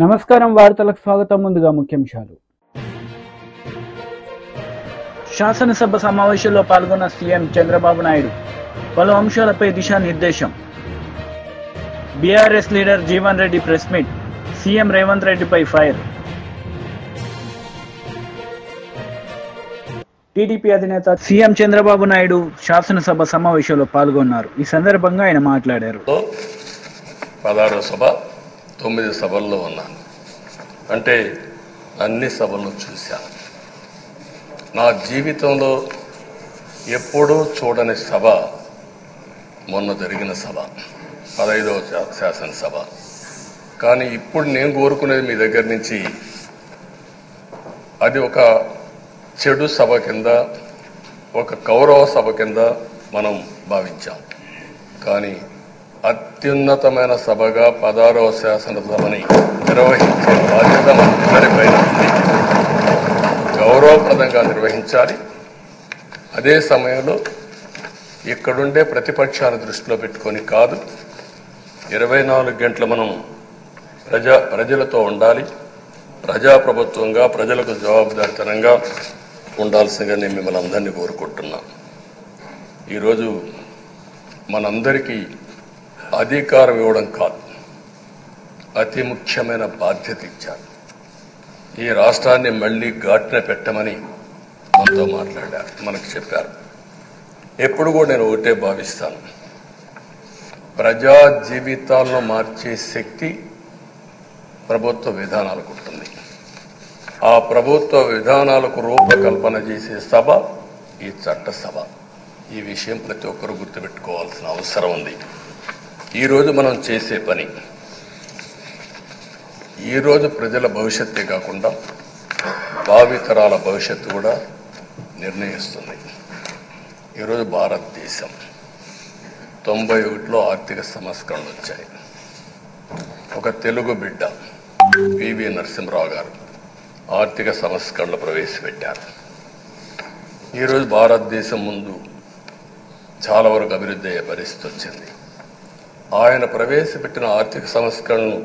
నమస్కారం వార్తలకు స్వాగతం. ముందుగా ముఖ్యాంశాలు. శాసనసభ సమావేశంలో పాల్గొన్న సీఎం చంద్రబాబు నాయుడు పలు అంశాలపై దిశానిర్దేశం. BRS leader Jeevan Reddy press meet, CM Revanth రెడ్డిపై ఫైర్. టీడీపీ అధినేత సీఎం చంద్రబాబు నాయుడు శాసనసభ సమావేశంలో పాల్గొన్నారు. ఈ సందర్భంగా ఆయన మాట్లాడారు. 16వ సభ 9 సభల్లో ఉన్నాను, అంటే అన్ని సభల్లో చూశాను. నా జీవితంలో ఎప్పుడూ చూడని సభ మొన్న జరిగిన సభ, 15వ శాసనసభ. కానీ ఇప్పుడు నేను కోరుకునేది మీ దగ్గర నుంచి, అది ఒక చెడు సభ కింద, ఒక కౌరవ సభ కింద మనం భావించాం. కానీ అత్యున్నతమైన సభగా 16వ శాసనసభని నిర్వహించే బాధ్యత మనందరిపైన ఉంది. గౌరవప్రదంగా నిర్వహించాలి. అదే సమయంలో ఇక్కడుండే ప్రతిపక్షాన్ని దృష్టిలో పెట్టుకొని కాదు, 24 గంటలు మనం ప్రజలతో ఉండాలి. ప్రజాప్రభుత్వంగా, ప్రజలకు జవాబుదారితనంగా ఉండాల్సిందిగా నేను మిమ్మల్ని అందరినీ కోరుకుంటున్నా. ఈరోజు మనందరికీ అధికారం ఇవ్వడం కాదు, అతి ముఖ్యమైన బాధ్యత ఇచ్చారు. ఈ రాష్ట్రాన్ని మళ్లీ ఘాటున పెట్టమని మనతో మాట్లాడారు, మనకు చెప్పారు. ఎప్పుడు కూడా నేను ఒకటే భావిస్తాను, ప్రజా జీవితాలను మార్చే శక్తి ప్రభుత్వ విధానాలకు ఉంటుంది. ఆ ప్రభుత్వ విధానాలకు రూపకల్పన చేసే సభ ఈ చట్టసభ. ఈ విషయం ప్రతి ఒక్కరూ గుర్తుపెట్టుకోవాల్సిన అవసరం ఉంది. ఈరోజు మనం చేసే పని ఈరోజు ప్రజల భవిష్యత్తే కాకుండా భావితరాల భవిష్యత్తు కూడా నిర్ణయిస్తుంది. ఈరోజు భారతదేశం 91లో ఆర్థిక సంస్కరణలు వచ్చాయి. ఒక తెలుగు బిడ్డ పివి నరసింహరావు గారు ఆర్థిక సంస్కరణలు ప్రవేశపెట్టారు. ఈరోజు భారతదేశం ముందు చాలా వరకు అభివృద్ధి అయ్యే పరిస్థితి వచ్చింది. ఆయన ప్రవేశపెట్టిన ఆర్థిక సంస్కరణను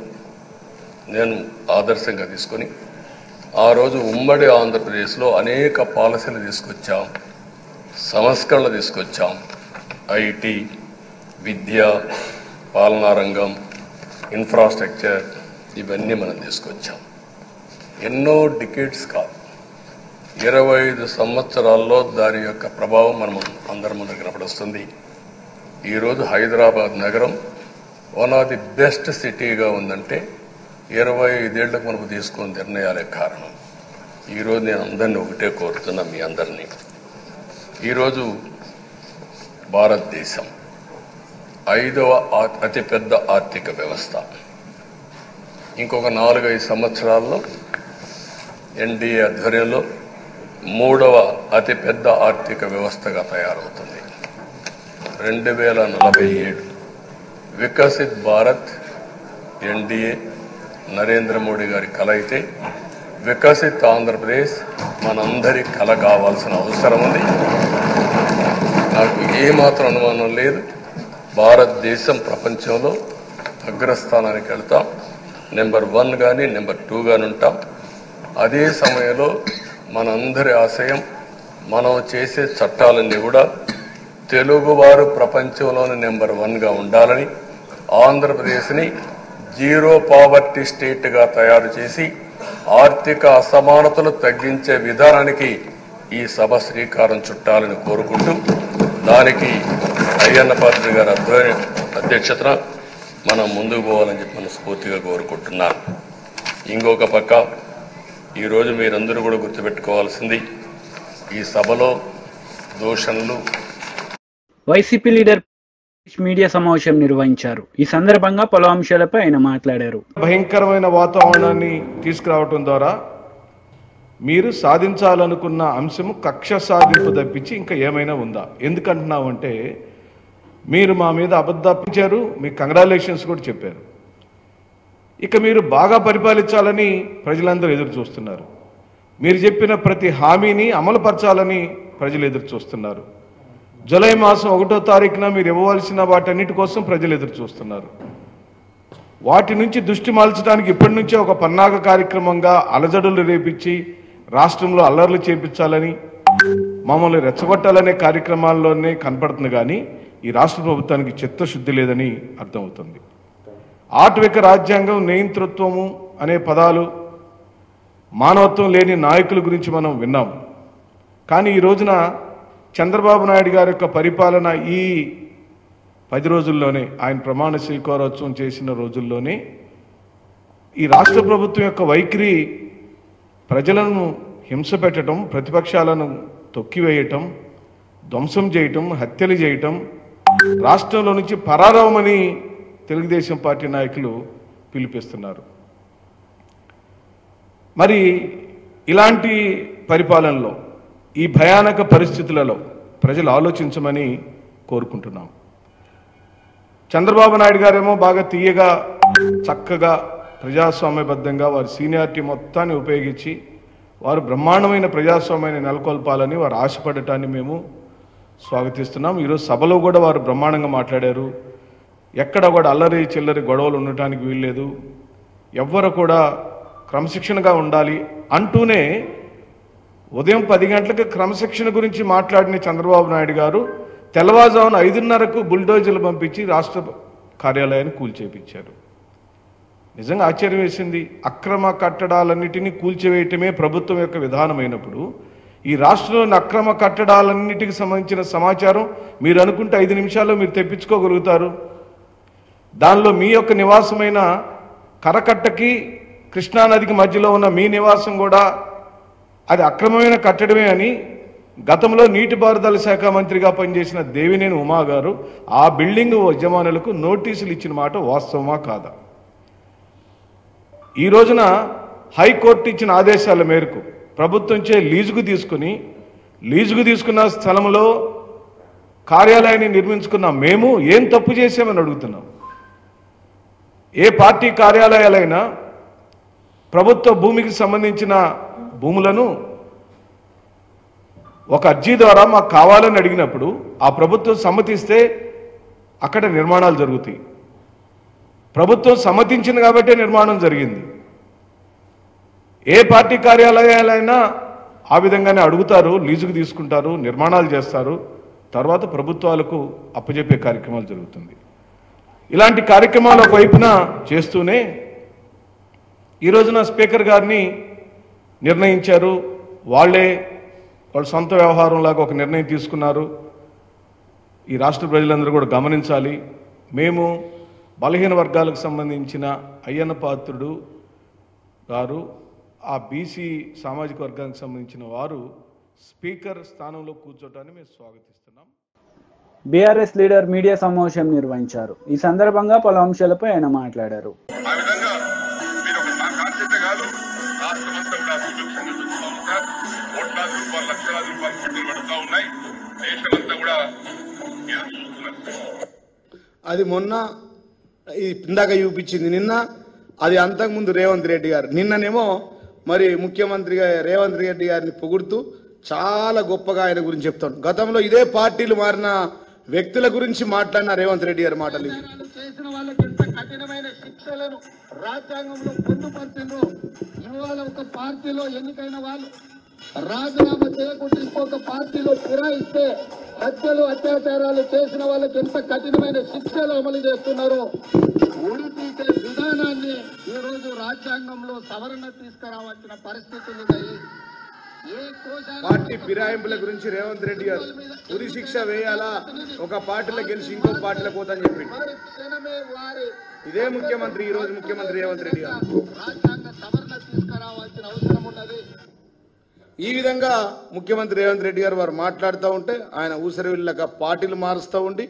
నేను ఆదర్శంగా తీసుకొని ఆ రోజు ఉమ్మడి ఆంధ్రప్రదేశ్లో అనేక పాలసీలు తీసుకొచ్చాం, సంస్కరణలు తీసుకొచ్చాం. ఐటీ, విద్య, పాలనా రంగం, ఇన్ఫ్రాస్ట్రక్చర్, ఇవన్నీ మనం తీసుకొచ్చాం. ఎన్నో డికేడ్స్ కాదు, 25 సంవత్సరాల్లో దాని యొక్క ప్రభావం మనం అందరి ముందు కనపడుస్తుంది. ఈరోజు హైదరాబాద్ నగరం వన్ ఆఫ్ ది బెస్ట్ సిటీగా ఉందంటే 25 ఏళ్లకు మనకు తీసుకున్న నిర్ణయాలే కారణం. ఈరోజు నేను అందరినీ ఒకటే కోరుతున్నా, మీ అందరినీ, ఈరోజు భారతదేశం 5వ అతిపెద్ద ఆర్థిక వ్యవస్థ. ఇంకొక 4-5 సంవత్సరాల్లో ఎన్డీఏ ఆధ్వర్యంలో 3వ అతిపెద్ద ఆర్థిక వ్యవస్థగా తయారవుతుంది. 2047 వికసిత్ భారత్ ఎన్డీఏ నరేంద్ర మోడీ గారి కల అయితే, వికసిత్ ఆంధ్రప్రదేశ్ మనందరి కల కావాల్సిన అవసరం ఉంది. నాకు ఏమాత్రం అనుమానం లేదు, భారతదేశం ప్రపంచంలో అగ్రస్థానానికి వెళ్తాం. నెంబర్ 1 కానీ నెంబర్ 2 కానీ ఉంటాం. అదే సమయంలో మనందరి ఆశయం, మనం చేసే చట్టాలన్నీ కూడా తెలుగువారు ప్రపంచంలోని నెంబర్ 1గా ఉండాలని, ఆంధ్రప్రదేశ్ని జీరో పావర్టీ స్టేట్గా తయారు చేసి ఆర్థిక అసమానతలు తగ్గించే విధానానికి ఈ సభ శ్రీకారం చుట్టాలని కోరుకుంటూ, దానికి అయ్యన్న పాత్రుడు గారి అధ్యక్షతన మనం ముందుకు పోవాలని చెప్పి మనస్ఫూర్తిగా కోరుకుంటున్నాను. ఇంకొక పక్క ఈరోజు మీరందరూ కూడా గుర్తుపెట్టుకోవాల్సింది, ఈ సభలో దూషణలు. వైసీపీ లీడర్ మీడియా సమావేశం నిర్వహించారు. ఈ సందర్భంగా పలు అంశాలపై ఆయన మాట్లాడారు. భయంకరమైన వాతావరణాన్ని తీసుకురావటం ద్వారా మీరు సాధించాలనుకున్న అంశము కక్ష సాధింపు తప్పించి ఇంకా ఏమైనా ఉందా? ఎందుకంటున్నామంటే, మీరు మా మీద అబద్ధాపించారు, మీకు కంగ్రాచులేషన్స్ కూడా చెప్పారు. ఇక మీరు బాగా పరిపాలించాలని ప్రజలందరూ ఎదురు చూస్తున్నారు. మీరు చెప్పిన ప్రతి హామీని అమలుపరచాలని ప్రజలు ఎదురు చూస్తున్నారు. జూలై మాసం 1వ తారీఖున మీరు ఇవ్వవలసిన వాటన్నిటి కోసం ప్రజలు ఎదురు చూస్తున్నారు. వాటి నుంచి దృష్టి మరల్చడానికి ఇప్పటి నుంచే ఒక పన్నాగ కార్యక్రమంగా అలజడులు రేపించి రాష్ట్రంలో అల్లర్లు చేపించాలని మమ్మల్ని రెచ్చగొట్టాలనే కార్యక్రమాల్లోనే కనపడుతుంది. కానీ ఈ రాష్ట్ర ప్రభుత్వానికి చిత్తశుద్ధి లేదని అర్థమవుతుంది. ఆటవిక రాజ్యాంగం, నియంతృత్వము అనే పదాలు మానవత్వం లేని నాయకుల గురించి మనం విన్నాం. కానీ ఈ రోజున చంద్రబాబు నాయుడు గారి యొక్క పరిపాలన ఈ 10 రోజుల్లోనే, ఆయన ప్రమాణ స్వీకారోత్సవం చేసిన రోజుల్లోనే ఈ రాష్ట్ర ప్రభుత్వం యొక్క వైఖరి ప్రజలను హింస పెట్టడం, ప్రతిపక్షాలను తొక్కివేయటం, ధ్వంసం చేయటం, హత్యలు చేయటం, రాష్ట్రంలో నుంచి పరారవమని తెలుగుదేశం పార్టీ నాయకులు పిలిపిస్తున్నారు. మరి ఇలాంటి పరిపాలనలో, ఈ భయానక పరిస్థితులలో ప్రజలు ఆలోచించమని కోరుకుంటున్నాం. చంద్రబాబు నాయుడు గారేమో బాగా తీయగా, చక్కగా, ప్రజాస్వామ్యబద్ధంగా వారి సీనియారిటీ మొత్తాన్ని ఉపయోగించి వారు బ్రహ్మాండమైన ప్రజాస్వామ్యాన్ని నెలకొల్పాలని వారు ఆశపడటాన్ని మేము స్వాగతిస్తున్నాం. ఈరోజు సభలో కూడా వారు బ్రహ్మాండంగా మాట్లాడారు. ఎక్కడ కూడా అల్లరి చిల్లరి గొడవలు ఉండటానికి వీల్లేదు, ఎవ్వరు కూడా క్రమశిక్షణగా ఉండాలి అంటూనే ఉదయం 10 గంటలకు క్రమశిక్షణ గురించి మాట్లాడిన చంద్రబాబు నాయుడు గారు తెల్లవారుజామున 5:30కు బుల్డోజర్లు పంపించి రాష్ట్ర కార్యాలయాన్ని కూల్చేపించారు. నిజంగా ఆశ్చర్యం వేసింది. అక్రమ కట్టడాలన్నిటినీ కూల్చివేయటమే ప్రభుత్వం యొక్క విధానమైనప్పుడు ఈ రాష్ట్రంలోని అక్రమ కట్టడాలన్నిటికి సంబంధించిన సమాచారం మీరు అనుకుంటే 5 నిమిషాల్లో మీరు తెప్పించుకోగలుగుతారు. దానిలో మీ యొక్క నివాసమైన కరకట్టకి కృష్ణానదికి మధ్యలో ఉన్న మీ నివాసం కూడా అది అక్రమమైన కట్టడమే అని గతంలో నీటిపారుదల శాఖ మంత్రిగా పనిచేసిన దేవినేని ఉమా గారు ఆ బిల్డింగ్ యజమానులకు నోటీసులు ఇచ్చిన మాట వాస్తవమా కాదా? ఈ రోజున హైకోర్టు ఇచ్చిన ఆదేశాల మేరకు ప్రభుత్వంచే లీజుకు తీసుకున్న స్థలంలో కార్యాలయాన్ని నిర్మించుకున్న మేము ఏం తప్పు చేసామని అడుగుతున్నాం. ఏ పార్టీ కార్యాలయాలైనా ప్రభుత్వ భూమికి సంబంధించిన భూములను ఒక అర్జీ ద్వారా మాకు కావాలని అడిగినప్పుడు ఆ ప్రభుత్వం సమ్మతిస్తే అక్కడ నిర్మాణాలు జరుగుతాయి. ప్రభుత్వం సమ్మతించింది కాబట్టే నిర్మాణం జరిగింది. ఏ పార్టీ కార్యాలయాలైనా ఆ విధంగానే అడుగుతారు, లీజుకు తీసుకుంటారు, నిర్మాణాలు చేస్తారు, తర్వాత ప్రభుత్వాలకు అప్పజెప్పే కార్యక్రమాలు జరుగుతుంది. ఇలాంటి కార్యక్రమాలు ఒకవైపున చేస్తూనే ఈ రోజున స్పీకర్ గారిని నిర్ణయించారు. వాళ్ళ సొంత వ్యవహారంలాగా ఒక నిర్ణయం తీసుకున్నారు. ఈ రాష్ట్ర ప్రజలందరూ కూడా గమనించాలి. మేము బలహీన వర్గాలకు సంబంధించిన అయ్యన్న పాత్రుడు గారు, ఆ బీసీ సామాజిక వర్గానికి సంబంధించిన వారు స్పీకర్ స్థానంలో కూర్చోటాన్ని మేము స్వాగతిస్తున్నాం. బీఆర్ఎస్ లీడర్ మీడియా సమావేశం నిర్వహించారు. ఈ సందర్భంగా పలు అంశాలపై ఆయన మాట్లాడారు. అది మొన్న ఇందాక చూపించింది, నిన్న అది అంతకుముందు రేవంత్ రెడ్డి గారు, నిన్ననేమో మరి ముఖ్యమంత్రిగా రేవంత్ రెడ్డి గారిని పొగుడుతూ చాలా గొప్పగా ఆయన గురించి చెప్తాను. గతంలో ఇదే పార్టీలు మారిన వ్యక్తుల గురించి మాట్లాడిన రేవంత్ రెడ్డి గారి మాటలు చేసిన వాళ్ళకి ఎంత కఠినమైన శిక్షలను రాజ్యాంగంలో పొందుపరిచిందో, ఇవాళ ఒక పార్టీలో ఎన్నికైన వాళ్ళు రాజీనామా చేయకుండా ఇంకొక పార్టీలో ఫిరాయిస్తే హత్యలు అత్యాచారాలు చేసిన వాళ్ళకి ఎంత కఠినమైన శిక్షలు అమలు చేస్తున్నారో ఉడిపీకే విధానాన్ని ఈ రోజు రాజ్యాంగంలో సవరణ తీసుకురావాల్సిన పరిస్థితులు ఉన్నాయి. పార్టీ ఫిరాయింపుల గురించి రేవంత్ రెడ్డి గారు ఉరి శిక్ష వేయాలా, ఒక పార్టీలో గెలిచి ఇంకో పార్టీలో పోతాని చెప్పి ఇదే ముఖ్యమంత్రి, ఈ రోజు ముఖ్యమంత్రి రేవంత్ రెడ్డి గారు రాజ్యాంగ సవరణ తీసుకురావాల్సిన అవసరం ఉన్నది. ఈ విధంగా ముఖ్యమంత్రి రేవంత్ రెడ్డి గారు వారు మాట్లాడుతూ ఉంటే ఆయన ఊసరవిల్లగా పార్టీలు మారుస్తూ ఉండి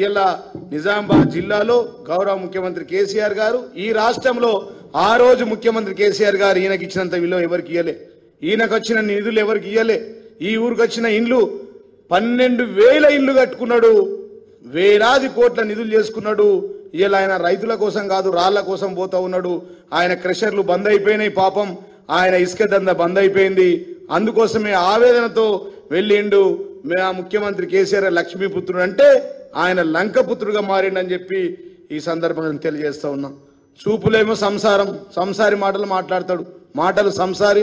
ఇలా నిజామాబాద్ జిల్లాలో గౌరవ ముఖ్యమంత్రి కేసీఆర్ గారు, ఈ రాష్ట్రంలో ఆ రోజు ముఖ్యమంత్రి కేసీఆర్ గారు ఈయనకి ఇచ్చినంత విలువ ఎవరికి ఇయ్యలే, ఈయనకు వచ్చిన నిధులు ఎవరికి ఇయ్యలే. ఈ ఊరికి వచ్చిన ఇండ్లు 12,000 ఇండ్లు కట్టుకున్నాడు, వేలాది కోట్ల నిధులు చేసుకున్నాడు. ఇలా ఆయన రైతుల కోసం కాదు, రాళ్ల కోసం పోతా ఉన్నాడు. ఆయన క్రషర్లు బంద్ అయిపోయినాయి, పాపం ఆయన ఇసుక దంద బంద్ అయిపోయింది. అందుకోసమే ఆవేదనతో వెళ్ళిండు. ఆ ముఖ్యమంత్రి కేసీఆర్ లక్ష్మీపుత్రుడు అంటే ఆయన లంకపుత్రుడుగా మారిండని చెప్పి ఈ సందర్భంగా తెలియజేస్తా ఉన్నాం. చూపులేమో సంసారి మాటలు మాట్లాడతాడు, మాటలు సంసారి,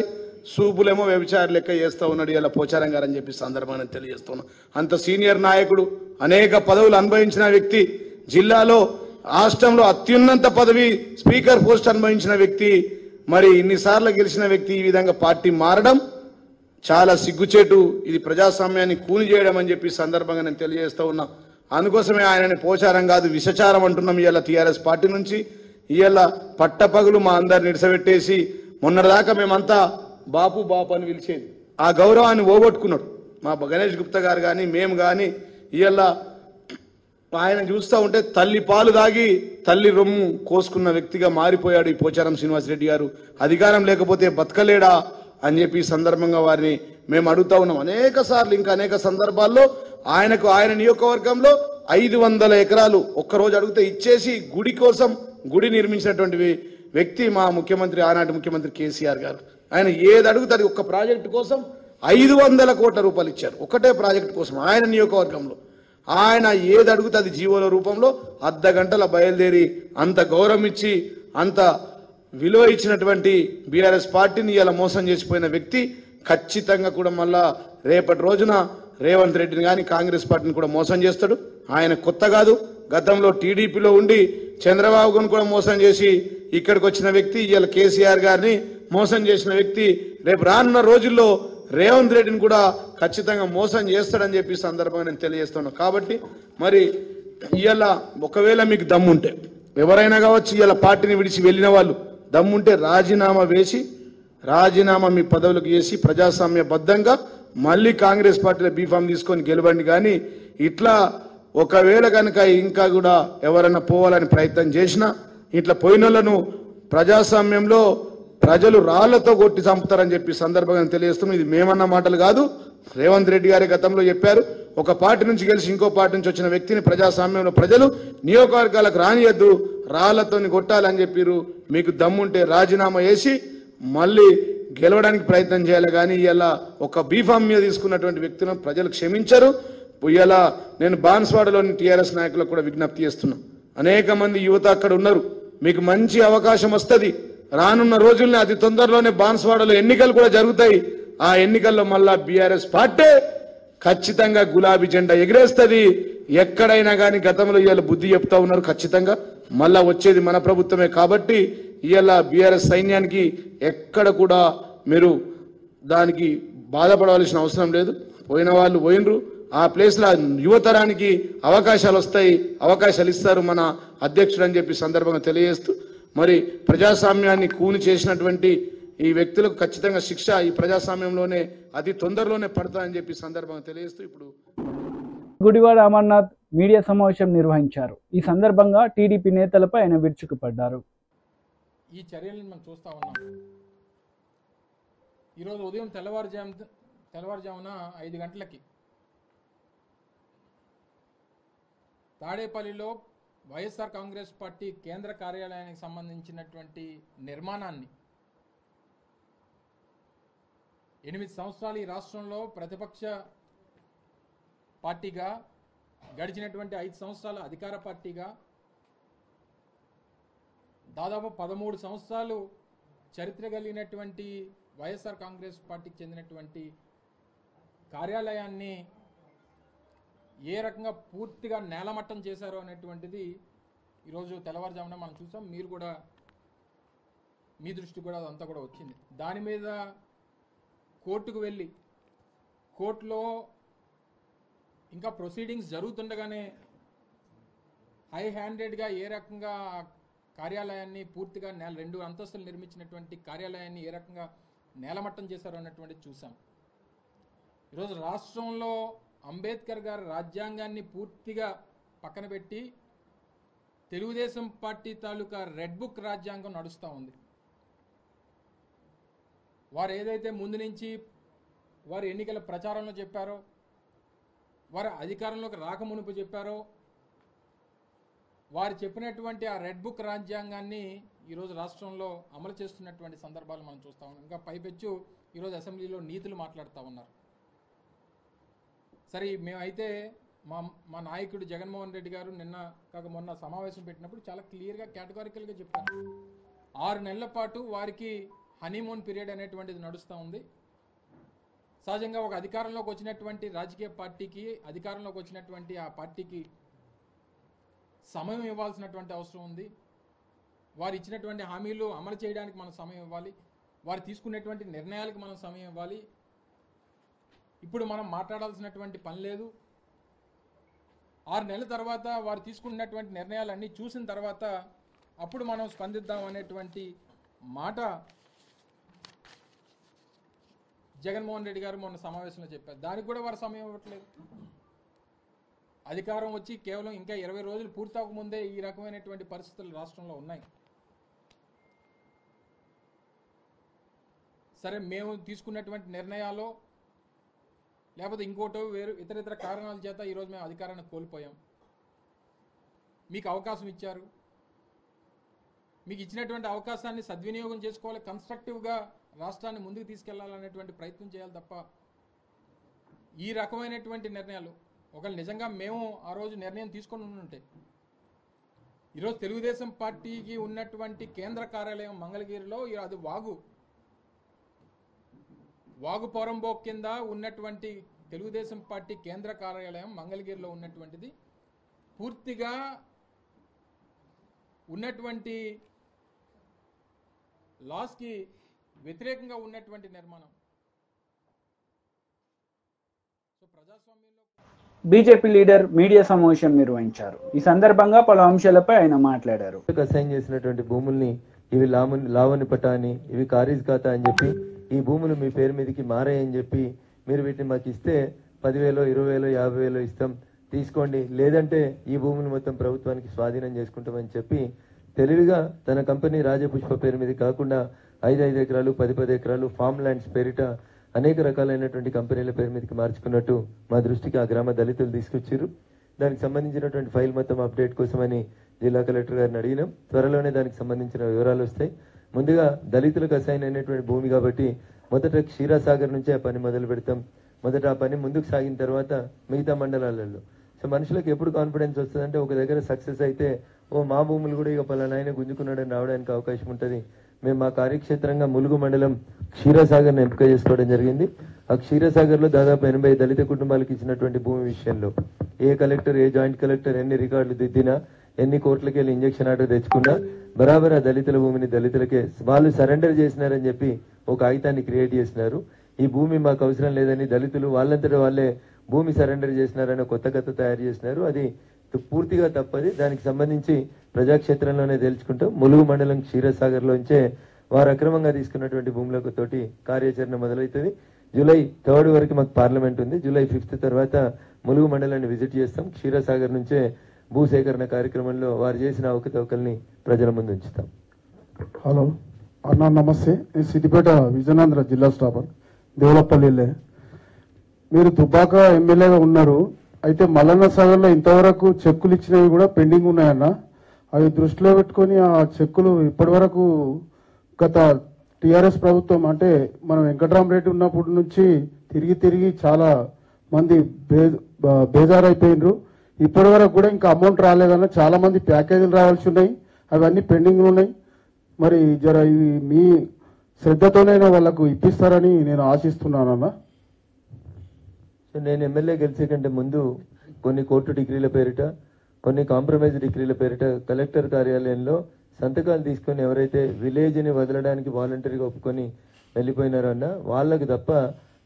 చూపులేమో వ్యభిచారి లెక్క చేస్తూ ఉన్నాడు ఇలా పోచారం గారు అని చెప్పి సందర్భాన్ని తెలియజేస్తున్నా. అంత సీనియర్ నాయకుడు, అనేక పదవులు అనుభవించిన వ్యక్తి, జిల్లాలో రాష్ట్రంలో అత్యున్నత పదవి స్పీకర్ పోస్ట్ అనుభవించిన వ్యక్తి, మరి ఇన్నిసార్లు గెలిచిన వ్యక్తి ఈ విధంగా పార్టీ మారడం చాలా సిగ్గుచేటు. ఇది ప్రజాస్వామ్యాన్ని కూని చేయడం అని చెప్పి సందర్భంగా నేను తెలియజేస్తూ ఉన్నా. అందుకోసమే ఆయనని పోచారం కాదు విషచారం అంటున్నాం ఇవాళ టీఆర్ఎస్ పార్టీ నుంచి. ఇవాళ పట్టపగులు మా అందరిని నిడిసబెట్టేసి మొన్నటిదాకా మేమంతా బాపు బాపు అని పిలిచేది, ఆ గౌరవాన్ని పోగొట్టుకున్నాడు మా గణేష్ గుప్తా గారు కానీ మేము కానీ. ఇవాళ ఆయన చూస్తూ ఉంటే తల్లి పాలు దాగి తల్లి రొమ్ము కోసుకున్న వ్యక్తిగా మారిపోయాడు ఈ పోచారం శ్రీనివాసరెడ్డి గారు. అధికారం లేకపోతే బతకలేడా అని చెప్పి సందర్భంగా వారిని మేము అడుగుతా ఉన్నాం అనేక సార్లు. ఇంకా అనేక సందర్భాల్లో ఆయన నియోజకవర్గంలో 500 ఎకరాలు ఒక్కరోజు అడిగితే ఇచ్చేసి గుడి కోసం గుడి నిర్మించినటువంటి వ్యక్తి మా ముఖ్యమంత్రి, ఆనాటి ముఖ్యమంత్రి కేసీఆర్ గారు. ఆయన ఏది అడుగుతారు ఒక్క ప్రాజెక్టు కోసం 500 కోట్ల రూపాయలు ఇచ్చారు, ఒకటే ప్రాజెక్టు కోసం ఆయన నియోజకవర్గంలో. ఆయన ఏది అడుగుతే అది జీవోల రూపంలో అర్ధ గంటల బయలుదేరి అంత గౌరవం ఇచ్చి అంత విలువ ఇచ్చినటువంటి బీఆర్ఎస్ పార్టీని ఇలా మోసం చేసిపోయిన వ్యక్తి ఖచ్చితంగా కూడా మళ్ళా రేపటి రోజున రేవంత్ రెడ్డిని కానీ కాంగ్రెస్ పార్టీని కూడా మోసం చేస్తాడు. ఆయన కొత్త కాదు, గతంలో టీడీపీలో ఉండి చంద్రబాబును కూడా మోసం చేసి ఇక్కడికి వచ్చిన వ్యక్తి, ఇలా కేసీఆర్ గారిని మోసం చేసిన వ్యక్తి. రేపు రానున్న రోజుల్లో రేవంత్ రెడ్డిని కూడా ఖచ్చితంగా మోసం చేస్తాడని చెప్పి సందర్భంగా నేను తెలియజేస్తున్నాను. కాబట్టి మరి ఇవాళ ఒకవేళ మీకు దమ్ముంటే ఎవరైనా కావచ్చు, ఇవాళ పార్టీని విడిచి వెళ్ళిన వాళ్ళు దమ్ముంటే రాజీనామా మీ పదవులకు చేసి ప్రజాస్వామ్యబద్ధంగా మళ్ళీ కాంగ్రెస్ పార్టీలో బీఫామ్ తీసుకొని గెలవండి. కానీ ఇట్లా ఒకవేళ కనుక ఇంకా కూడా ఎవరైనా పోవాలని ప్రయత్నం చేసినా ఇట్లా పోయినోళ్లను ప్రజాస్వామ్యంలో ప్రజలు రాళ్లతో కొట్టి చంపుతారని చెప్పి సందర్భంగా తెలియజేస్తున్నాం. ఇది మేమన్న మాటలు కాదు, రేవంత్ రెడ్డి గారి గతంలో చెప్పారు. ఒక పార్టీ నుంచి గెలిచి ఇంకో పార్టీ నుంచి వచ్చిన వ్యక్తిని ప్రజాస్వామ్యంలో ప్రజలు నియోజకవర్గాలకు రానియద్దు, రాళ్లతో కొట్టాలని చెప్పారు. మీకు దమ్ముంటే రాజీనామా చేసి మళ్ళీ గెలవడానికి ప్రయత్నం చేయాలి. కానీ ఇలా ఒక బీఫామ్ మీద తీసుకున్నటువంటి వ్యక్తులను ప్రజలు క్షమించరు. ఇలా నేను బాన్స్వాడలోని టీఆర్ఎస్ నాయకులకు కూడా విజ్ఞప్తి చేస్తున్నా. అనేక మంది యువత అక్కడ ఉన్నారు, మీకు మంచి అవకాశం వస్తుంది. రానున్న రోజుల్ని అతి తొందరలోనే బాన్స్వాడలో ఎన్నికలు కూడా జరుగుతాయి. ఆ ఎన్నికల్లో మళ్ళా బీఆర్ఎస్ పార్టీ ఖచ్చితంగా గులాబీ జెండా ఎగిరేస్తుంది. ఎక్కడైనా కానీ గతంలో ఇవాళ బుద్ధి చెప్తా ఉన్నారు, ఖచ్చితంగా మళ్ళా వచ్చేది మన ప్రభుత్వమే. కాబట్టి ఇవాళ బీఆర్ఎస్ సైన్యానికి ఎక్కడ కూడా మీరు దానికి బాధపడవలసిన అవసరం లేదు. పోయిన వాళ్ళు పోయినరు, ఆ ప్లేస్లో యువతరానికి అవకాశాలు వస్తాయి, అవకాశాలు ఇస్తారు మన అధ్యక్షుడు అని చెప్పి సందర్భంగా తెలియజేస్తూ, మరి ప్రజాస్వామ్యాన్ని కూని చేసినటువంటి ఈ వ్యక్తులకు ఖచ్చితంగా శిక్ష ఈ ప్రజాస్వామ్యంలోనే అతి తొందరలోనే పడతాయని చెప్పి సందర్భంగా తెలియజేస్తూ ఇప్పుడు గుడివాడ అమర్నాథ్ మీడియా సమావేశం నిర్వహించారు. ఈ సందర్భంగా టీడీపీ నేతలపై ఆయన విరుచుకుపడ్డారు. ఈ చర్యలను మనం చూస్తూ ఉన్నాం. ఈరోజు ఉదయం తెల్లవారుజామున 5 గంటలకి తాడేపల్లిలో వైఎస్ఆర్ కాంగ్రెస్ పార్టీ కేంద్ర కార్యాలయానికి సంబంధించినటువంటి నిర్మాణాన్ని 8 సంవత్సరాలు ఈ రాష్ట్రంలో ప్రతిపక్ష పార్టీగా, గడిచినటువంటి 5 సంవత్సరాల అధికార పార్టీగా, దాదాపు 13 సంవత్సరాలు చరిత్ర కలిగినటువంటి వైఎస్ఆర్ కాంగ్రెస్ పార్టీకి చెందినటువంటి కార్యాలయాన్ని ఏ రకంగా పూర్తిగా నేలమట్టం చేశారో అనేటువంటిది ఈరోజు తెల్లవారుజామున మనం చూసాం. మీరు కూడా మీ దృష్టి కూడా అదంతా కూడా వచ్చింది. దాని మీద కోర్టుకు వెళ్ళి కోర్టులో ఇంకా ప్రొసీడింగ్స్ జరుగుతుండగానే హై హ్యాండెడ్గా ఏ రకంగా కార్యాలయాన్ని పూర్తిగా 2 అంతస్తులు నిర్మించినటువంటి కార్యాలయాన్ని ఏ రకంగా నేలమట్టం చేశారో అన్నటువంటిది చూసాం. ఈరోజు రాష్ట్రంలో అంబేద్కర్ గారి రాజ్యాంగాన్ని పూర్తిగా పక్కన పెట్టి తెలుగుదేశం పార్టీ తాలూకా రెడ్ బుక్ రాజ్యాంగం నడుస్తూ ఉంది. వారు ఏదైతే ముందు నుంచి వారు ఎన్నికల ప్రచారంలో చెప్పారో, వారు అధికారంలోకి రాకమునుపు చెప్పారో, వారు చెప్పినటువంటి ఆ రెడ్ బుక్ రాజ్యాంగాన్ని ఈరోజు రాష్ట్రంలో అమలు చేస్తున్నటువంటి సందర్భాలు మనం చూస్తూ ఉన్నాం. ఇంకా పైపెచ్చు ఈరోజు అసెంబ్లీలో నీతులు మాట్లాడుతూ ఉన్నారు. సరే, మేమైతే మా నాయకుడు జగన్మోహన్ రెడ్డి గారు మొన్న సమావేశం పెట్టినప్పుడు చాలా క్లియర్గా కేటగారికల్గా చెప్పారు. 6 నెలల పాటు వారికి హనీమూన్ పీరియడ్ అనేటువంటిది నడుస్తూ ఉంది. సహజంగా ఒక అధికారంలోకి వచ్చినటువంటి రాజకీయ పార్టీకి, అధికారంలోకి వచ్చినటువంటి ఆ పార్టీకి సమయం ఇవ్వాల్సినటువంటి అవసరం ఉంది. వారు ఇచ్చినటువంటి హామీలు అమలు చేయడానికి మనం సమయం ఇవ్వాలి. వారు తీసుకునేటువంటి నిర్ణయాలకు మనం సమయం ఇవ్వాలి. ఇప్పుడు మనం మాట్లాడాల్సినటువంటి పని లేదు. 6 నెలల తర్వాత వారు తీసుకున్నటువంటి నిర్ణయాలన్నీ చూసిన తర్వాత అప్పుడు మనం స్పందిద్దాం అనేటువంటి మాట జగన్మోహన్ రెడ్డి గారు మొన్న సమావేశంలో చెప్పారు. దానికి కూడా వారు సమయం ఇవ్వట్లేదు. అధికారం వచ్చి కేవలం ఇంకా 20 రోజులు పూర్తవకముందే ఈ రకమైనటువంటి పరిస్థితులు రాష్ట్రంలో ఉన్నాయి. సరే, మేము తీసుకున్నటువంటి నిర్ణయాలు లేకపోతే ఇంకోటో ఇతర కారణాల చేత ఈరోజు మేము అధికారాన్ని కోల్పోయాం. మీకు అవకాశం ఇచ్చారు. మీకు ఇచ్చినటువంటి అవకాశాన్ని సద్వినియోగం చేసుకోవాలి. కన్స్ట్రక్టివ్గా రాష్ట్రాన్ని ముందుకు తీసుకెళ్లాలనేటువంటి ప్రయత్నం చేయాలి తప్ప ఈ రకమైనటువంటి నిర్ణయాలు ఒకవేళ నిజంగా మేము ఆ రోజు నిర్ణయం తీసుకొని ఉంటే ఈరోజు తెలుగుదేశం పార్టీకి ఉన్నటువంటి కేంద్ర కార్యాలయం మంగళగిరిలో అది వాగు పోరంబోక్ కింద ఉన్నటువంటి తెలుగుదేశం పార్టీ కేంద్ర కార్యాలయం మంగళగిరిలో ఉన్నటువంటిది పూర్తిగా ఉన్నటువంటి లాస్కి వ్యతిరేకంగా ఉన్నటువంటి నిర్మాణం. సో ప్రజాస్వామ్యంలో బీజేపీ లీడర్ మీడియా సమావేశం నిర్వహించారు. ఈ సందర్భంగా పలు అంశాలపై ఆయన మాట్లాడారు. అసైన్ చేసినటువంటి భూముల్ని ఇవి లావణి పట్టాని, ఇవి ఖారీజ్ ఖాతా అని చెప్పి ఈ భూములు మీ పేరు మీదకి మారాయని చెప్పి మీరు వీటిని మాకు ఇస్తే 10,000, 20,000, 50,000 ఇస్తాం, తీసుకోండి, లేదంటే ఈ భూములు మొత్తం ప్రభుత్వానికి స్వాధీనం చేసుకుంటామని చెప్పి తెలివిగా తన కంపెనీ రాజపుష్ప పేరు మీద కాకుండా 5 ఎకరాలు 10 ఎకరాలు ఫామ్ ల్యాండ్స్ పేరిట అనేక రకాలైనటువంటి కంపెనీల పేరు మీదకి మార్చుకున్నట్టు మా దృష్టికి ఆ గ్రామ దళితులు తీసుకొచ్చారు. దానికి సంబంధించినటువంటి ఫైల్ మొత్తం అప్డేట్ కోసమని జిల్లా కలెక్టర్ గారిని అడిగినాం. త్వరలోనే దానికి సంబంధించిన వివరాలు వస్తాయి. ముందుగా దళితులకు అసైన్ అయినటువంటి భూమి కాబట్టి మొదట క్షీరసాగర్ నుంచే ఆ పని మొదలు పెడతాం. మొదట ఆ పని ముందుకు సాగిన తర్వాత మిగతా మండలాలలో సో మనుషులకు ఎప్పుడు కాన్ఫిడెన్స్ వస్తుందంటే ఒక దగ్గర సక్సెస్ అయితే మా భూములు కూడా ఇక పలానా ఆయన గుంజుకున్నాడని రావడానికి అవకాశం ఉంటుంది. మేము మా కార్యక్షేత్రంగా ములుగు మండలం క్షీరసాగర్ని ఎంపిక చేసుకోవడం జరిగింది. ఆ క్షీరసాగర్లో దాదాపు 80 దళిత కుటుంబాలకు ఇచ్చినటువంటి భూమి విషయంలో ఏ కలెక్టర్, ఏ జాయింట్ కలెక్టర్ ఎన్ని రికార్డులు దిద్దినా, ఎన్ని కోట్లకి వెళ్ళి ఇంజక్షన్ ఆర్డర్ తెచ్చుకున్నా బరాబర్ ఆ దళితుల భూమిని దళితులకే వాళ్ళు సరెండర్ చేసినారని చెప్పి ఒక కాగితాన్ని క్రియేట్ చేసినారు. ఈ భూమి మాకు అవసరం లేదని దళితులు వాళ్ళంతటా వాళ్ళే భూమి సరెండర్ చేసినారని కొత్త కథ తయారు చేసినారు. అది పూర్తిగా తప్పది. దానికి సంబంధించి ప్రజాక్షేత్రంలోనే తేల్చుకుంటాం. ములుగు మండలం క్షీరసాగర్లోంచే వారు అక్రమంగా తీసుకున్నటువంటి భూములకు తోటి కార్యాచరణ మొదలవుతుంది. జూలై 3 వరకు మాకు పార్లమెంట్ ఉంది. జూలై 5 తర్వాత ములుగు మండలాన్ని విజిట్ చేస్తాం. క్షీరసాగర్ నుంచే భూసేకరణ కార్యక్రమంలో వారు చేసిన అవకతవకల్ని ప్రజల ముందు ఉంచుతాం. హలో అన్న, నమస్తే. నేను సిద్దిపేట విజయనగరం జిల్లా స్టాఫర్ దేవులపల్లిలే. మీరు దుబ్బాక ఎమ్మెల్యేగా ఉన్నారు. అయితే మల్లన్న సాగర్లో ఇంతవరకు చెక్కులు ఇచ్చినవి కూడా పెండింగ్ ఉన్నాయన్న. అవి దృష్టిలో పెట్టుకొని ఆ చెక్కులు ఇప్పటి వరకు గత టీఆర్ఎస్ ప్రభుత్వం అంటే మనం వెంకటరామరెడ్డి ఉన్నప్పటి నుంచి తిరిగి చాలా మంది బేజారైపోయినరు. ఇప్పటి వరకు కూడా ఇంకా అమౌంట్ రాలేదన్న. చాలా మంది ప్యాకేజీలు రావాల్సి ఉన్నాయి, అవన్నీ పెండింగ్ ఉన్నాయి. మరి జర ఇవి మీ శ్రద్ధతోనైనా వాళ్ళకు ఇప్పిస్తారని నేను ఆశిస్తున్నానన్నా. నేను ఎమ్మెల్యే గెలిచే కంటే ముందు కొన్ని కోర్టు డిగ్రీల పేరిట, కొన్ని కాంప్రమైజ్ డిగ్రీల పేరిట కలెక్టర్ కార్యాలయంలో సంతకాలు తీసుకొని ఎవరైతే విలేజ్ని వదలడానికి వాలంటరీగా ఒప్పుకొని వెళ్ళిపోయినారో అన్న వాళ్ళకి తప్ప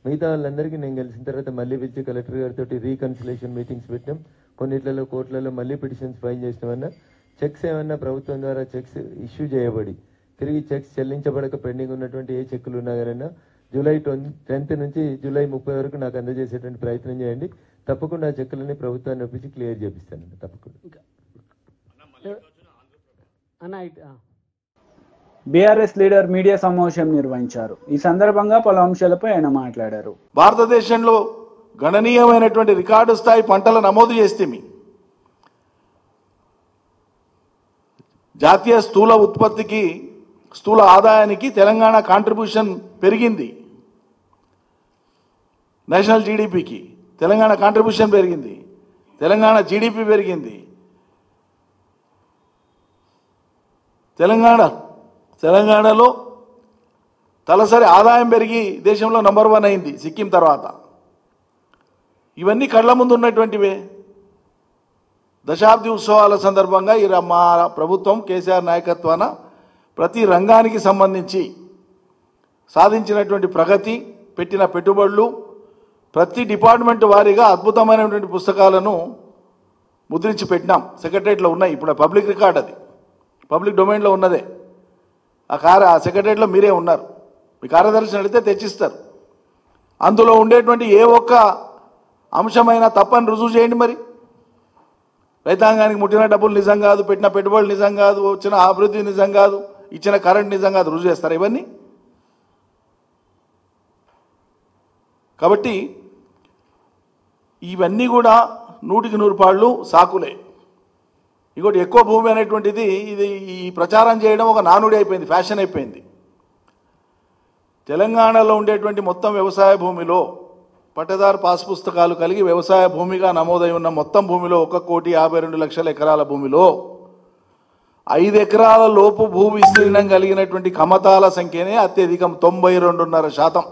మిగతా వాళ్ళందరికీ నేను గెలిచిన తర్వాత మళ్ళీ పిలిచి కలెక్టర్ గారితో రీకన్సిలేషన్ మీటింగ్స్ పెట్టినాం. కొన్నిట్లలో కోర్టులలో మళ్ళీ పిటిషన్స్ ఫైల్ చేసినామన్నా. చెక్స్ ఏమన్నా ప్రభుత్వం ద్వారా చెక్స్ ఇష్యూ చేయబడి తిరిగి చెక్స్ చెల్లించబడక పెండింగ్ ఉన్నటువంటి ఏ చెక్కులు ఉన్నా కానీ జూలై 10 నుంచి జూలై 30 వరకు నాకు అందజేసేటువంటి ప్రయత్నం చేయండి. తప్పకుండా ఆ చెక్కులని ప్రభుత్వాన్ని ఒప్పించి క్లియర్ చేపిస్తానండి. తప్పకుండా. బీఆర్ఎస్ లీడర్ మీడియా సమావేశం నిర్వహించారు. ఈ సందర్భంగా పలు అంశాలపై ఆయన మాట్లాడారు. భారతదేశంలో గణనీయమైనటువంటి రికార్డు స్థాయి పంటల నమోదు చేస్తే జాతీయ స్థూల ఉత్పత్తికి, స్థూల ఆదాయానికి తెలంగాణ కాంట్రిబ్యూషన్ పెరిగింది. నేషనల్ జీడిపికి తెలంగాణ కాంట్రిబ్యూషన్ పెరిగింది. తెలంగాణ జీడిపి పెరిగింది. తెలంగాణలో తలసరి ఆదాయం పెరిగి దేశంలో నంబర్ 1 అయింది సిక్కిం తర్వాత. ఇవన్నీ కళ్ళ ముందు ఉన్నటువంటివే. దశాబ్ది ఉత్సవాల సందర్భంగా మా ప్రభుత్వం కేసీఆర్ నాయకత్వాన ప్రతి రంగానికి సంబంధించి సాధించినటువంటి ప్రగతి, పెట్టిన పెట్టుబడులు, ప్రతి డిపార్ట్మెంట్ వారీగా అద్భుతమైనటువంటి పుస్తకాలను ముద్రించి పెట్టినాం. సెక్రటరియట్లో ఉన్నాయి. ఇప్పుడు పబ్లిక్ రికార్డ్, అది పబ్లిక్ డొమైన్లో ఉన్నదే. ఆ సెక్రటరియట్లో మీరే ఉన్నారు. మీ కార్యదర్శిని అడిగితే తెచ్చిస్తారు. అందులో ఉండేటువంటి ఏ ఒక్క అంశమైనా తప్పని రుజువు చేయండి. మరి రైతాంగానికి ముట్టిన డబ్బులు నిజం కాదు, పెట్టిన పెట్టుబడులు నిజం కాదు, వచ్చిన అభివృద్ధి నిజం కాదు, ఇచ్చిన కరెంట్ నిజం కాదు, రుజువు చేస్తారు ఇవన్నీ. కాబట్టి ఇవన్నీ కూడా 100కి 100 పాళ్ళు సాకులే. ఇంకోటి ఎక్కువ భూమి అనేటువంటిది ఇది ఈ ప్రచారం చేయడం ఒక నానుడి అయిపోయింది, ఫ్యాషన్ అయిపోయింది. తెలంగాణలో ఉండేటువంటి మొత్తం వ్యవసాయ భూమిలో పట్టదారు పాస్ పుస్తకాలు కలిగి వ్యవసాయ భూమిగా నమోదై ఉన్న మొత్తం భూమిలో 1,52,00,000 ఎకరాల భూమిలో 5 ఎకరాల లోపు భూ విస్తీర్ణం కలిగినటువంటి కమతాల సంఖ్యనే అత్యధికం, 92.5%.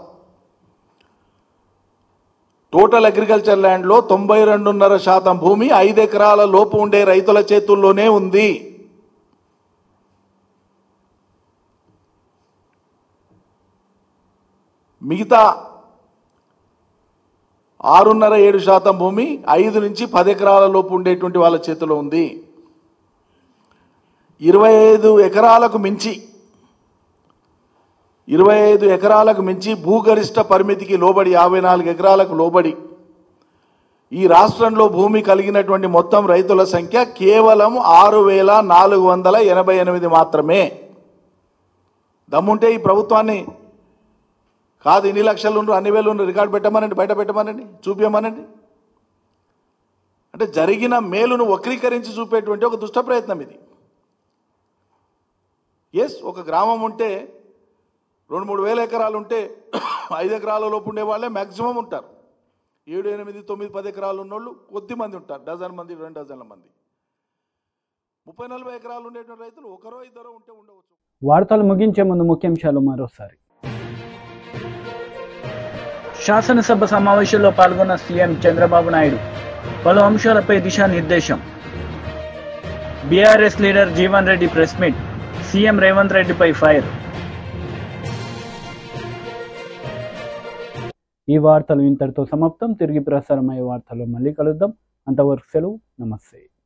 టోటల్ అగ్రికల్చర్ ల్యాండ్లో 92.5% భూమి 5 ఎకరాల లోపు ఉండే రైతుల చేతుల్లోనే ఉంది. మిగతా 6.5-7% భూమి 5 నుంచి 10 ఎకరాల లోపు ఉండేటువంటి వాళ్ళ చేతిలో ఉంది. 25 ఎకరాలకు మించి భూగరిష్ట పరిమితికి లోబడి 54 ఎకరాలకు లోబడి ఈ రాష్ట్రంలో భూమి కలిగినటువంటి మొత్తం రైతుల సంఖ్య కేవలం 6,488 మాత్రమే. దమ్ముంటే ఈ ప్రభుత్వాన్ని కాదు ఇన్ని లక్షలు ఉండ్రు, అన్ని వేలు ఉండ్రు, రికార్డు పెట్టమనండి, బయట పెట్టమనండి, చూపించమనండి. అంటే జరిగిన మేలును వక్రీకరించి చూపేటువంటి ఒక దుష్ట ప్రయత్నం ఇది. ఒక గ్రామం ఉంటే 2-3 వేల ఎకరాలు ఉంటే 5 ఎకరాల లోపు ఉండే వాళ్ళే మ్యాక్సిమం ఉంటారు. 7, 8, 9, 10 ఎకరాలు ఉన్నోళ్ళు కొద్ది మంది ఉంటారు, డజన్ మంది, 2 డజన్ల మంది. 30-40 ఎకరాలు ఉండేటువంటి రైతులు 1-2 ఉంటే ఉండవచ్చు. వార్తలు ముగించే ముందు ముఖ్యాంశాలు మరోసారి. శాసనసభ సమావేశంలో పాల్గొన్న సీఎం చంద్రబాబు నాయుడు పలు అంశాలపై దిశానిర్దేశం. BRS leader Jeevan Reddy press meet, CM Revanth రెడ్డిపై ఫైర్. ఈ వార్తలు ఇంతటితో సమాప్తం. తిరిగి ప్రసారమయ్యే వార్తల్లో మళ్ళీ కలుద్దాం. అంతవరకు సెలవు. నమస్తే.